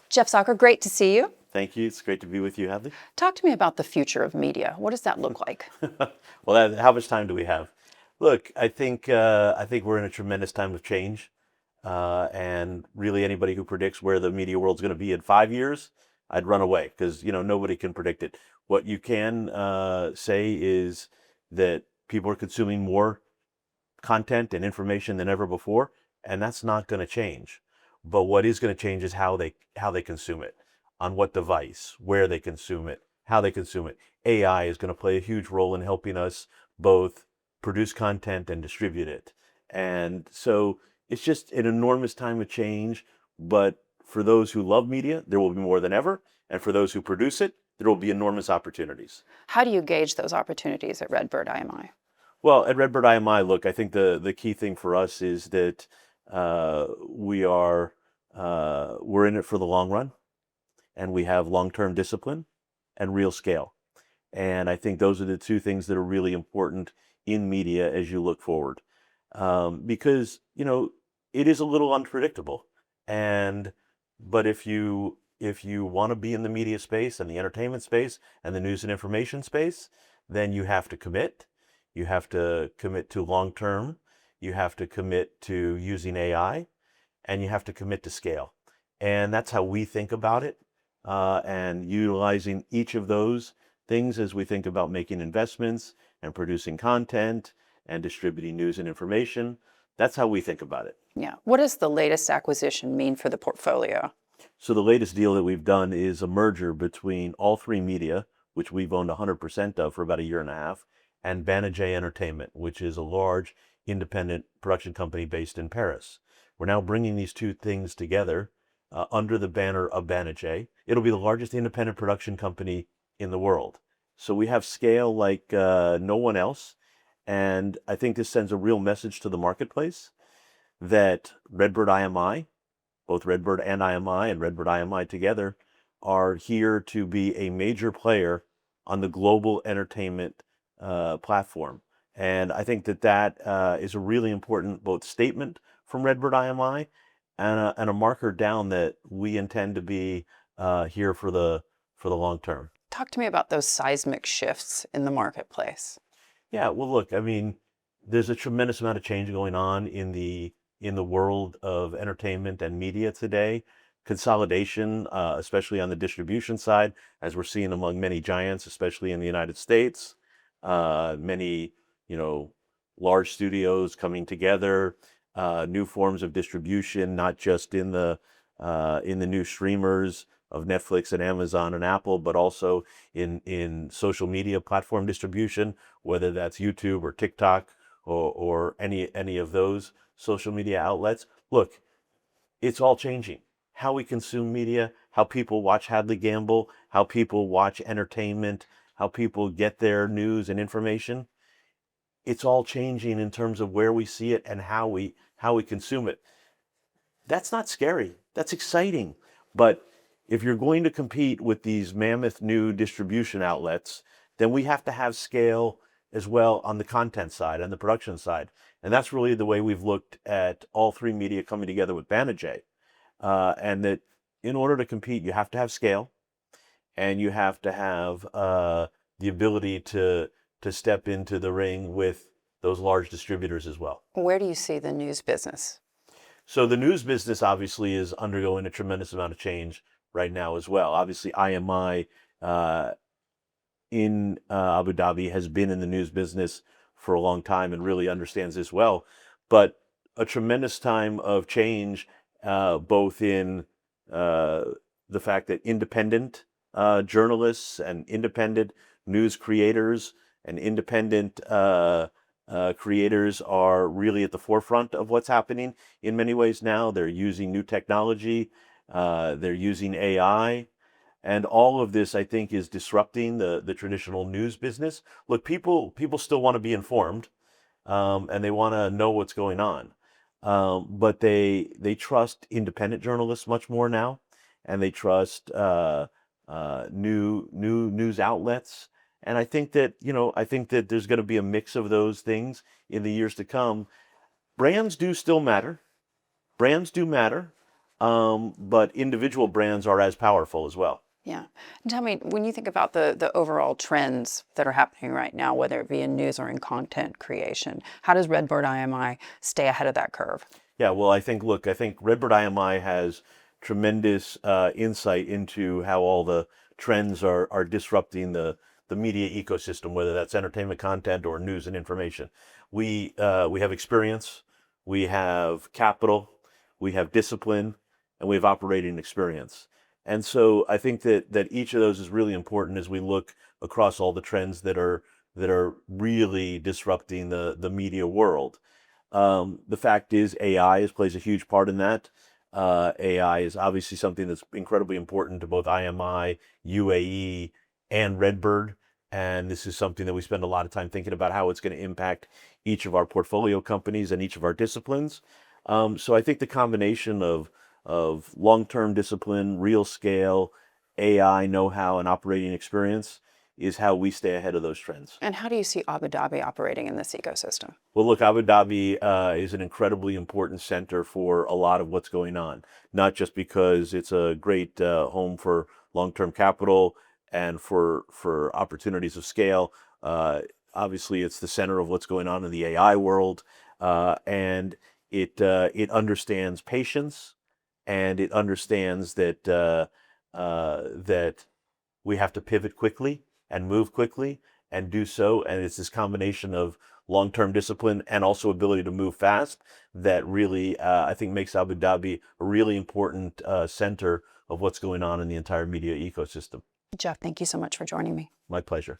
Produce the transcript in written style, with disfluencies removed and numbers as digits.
Jeff Zoker, great to see you. Thank you. It's great to be with you, Hadley. Talk to me about the future of media. What does that look like? Well, how much time do we have? Look, I think we're in a tremendous time of change, and really anybody who predicts where the media world's going to be in 5 years, I'd run away because nobody can predict it. What you can say is that people are consuming more content and information than ever before, and that's not going to change. But what is going to change is how they consume it, on what device, where they consume it, how they consume it. AI is going to play a huge role in helping us both produce content and distribute it. And so it's just an enormous time of change. But for those who love media, there will be more than ever. And for those who produce it, there will be enormous opportunities. How do you gauge those opportunities at RedBird IMI? Well, at RedBird IMI, look, I think the key thing for us is that we're in it for the long run, and we have long-term discipline and real scale. And I think those are the two things that are really important in media as you look forward, because it is a little unpredictable. But if you want to be in the media space and the entertainment space and the news and information space, then you have to commit. You have to commit to long-term. You have to commit to using AI, and you have to commit to scale. And that's how we think about it, and utilizing each of those things as we think about making investments and producing content and distributing news and information. That's how we think about it. Yeah. What does the latest acquisition mean for the portfolio? So the latest deal that we've done is a merger between All3Media, which we've owned 100% of for about a year and a half, and Banijay Entertainment, which is a large independent production company based in Paris. We're now bringing these two things together under the banner of Banijay. It'll be the largest independent production company in the world. So we have scale like no one else. And I think this sends a real message to the marketplace that RedBird IMI, both RedBird and IMI and RedBird IMI together, are here to be a major player on the global entertainment platform. And I think that is a really important both statement from RedBird IMI and a marker down that we intend to be here for the long term. Talk to me about those seismic shifts in the marketplace. Yeah, well, look, I mean, there's a tremendous amount of change going on in the world of entertainment and media today. Consolidation, especially on the distribution side, as we're seeing among many giants, especially in the United States. Many, large studios coming together, new forms of distribution, not just in the new streamers of Netflix and Amazon and Apple, but also in social media platform distribution, whether that's YouTube or TikTok or any of those social media outlets. Look, it's all changing. How we consume media, how people watch Hadley Gamble, how people watch entertainment, how people get their news and information. It's all changing in terms of where we see it and how we consume it. That's not scary. That's exciting. But if you're going to compete with these mammoth new distribution outlets, then we have to have scale as well on the content side and the production side. And that's really the way we've looked at All3Media coming together with Banijay. And that in order to compete, you have to have scale, and you have to have the ability to step into the ring with those large distributors as well. Where do you see the news business? So the news business obviously is undergoing a tremendous amount of change right now as well. Obviously, IMI in Abu Dhabi has been in the news business for a long time and really understands this well. But a tremendous time of change, both in the fact that independent journalists and independent news creators and independent creators are really at the forefront of what's happening in many ways now. They're using new technology. They're using AI. And all of this, I think, is disrupting the traditional news business. Look, people still want to be informed, and they want to know what's going on. But they trust independent journalists much more now, and they trust new news outlets. And I think that there's going to be a mix of those things in the years to come. Brands do still matter. Brands do matter. but individual brands are as powerful as well. Yeah. And tell me, when you think about the overall trends that are happening right now, whether it be in news or in content creation, how does RedBird IMI stay ahead of that curve? Yeah, well, I think RedBird IMI has tremendous insight into how all the trends are disrupting the media ecosystem, whether that's entertainment content or news and information. We have experience, we have capital, we have discipline, and we have operating experience. And so I think that each of those is really important as we look across all the trends that are really disrupting the media world. The fact is AI plays a huge part in that. AI is obviously something that's incredibly important to both IMI, UAE, and RedBird. And this is something that we spend a lot of time thinking about how it's going to impact each of our portfolio companies and each of our disciplines. So I think the combination of long-term discipline, real scale, AI know-how, and operating experience is how we stay ahead of those trends. And how do you see Abu Dhabi operating in this ecosystem? Well, look, Abu Dhabi is an incredibly important center for a lot of what's going on, not just because it's a great home for long-term capital and for opportunities of scale. Obviously, it's the center of what's going on in the AI world, and it understands patience, and it understands that that we have to pivot quickly and move quickly and do so. And it's this combination of long-term discipline and also ability to move fast that really, I think, makes Abu Dhabi a really important center of what's going on in the entire media ecosystem. Jeff, thank you so much for joining me. My pleasure.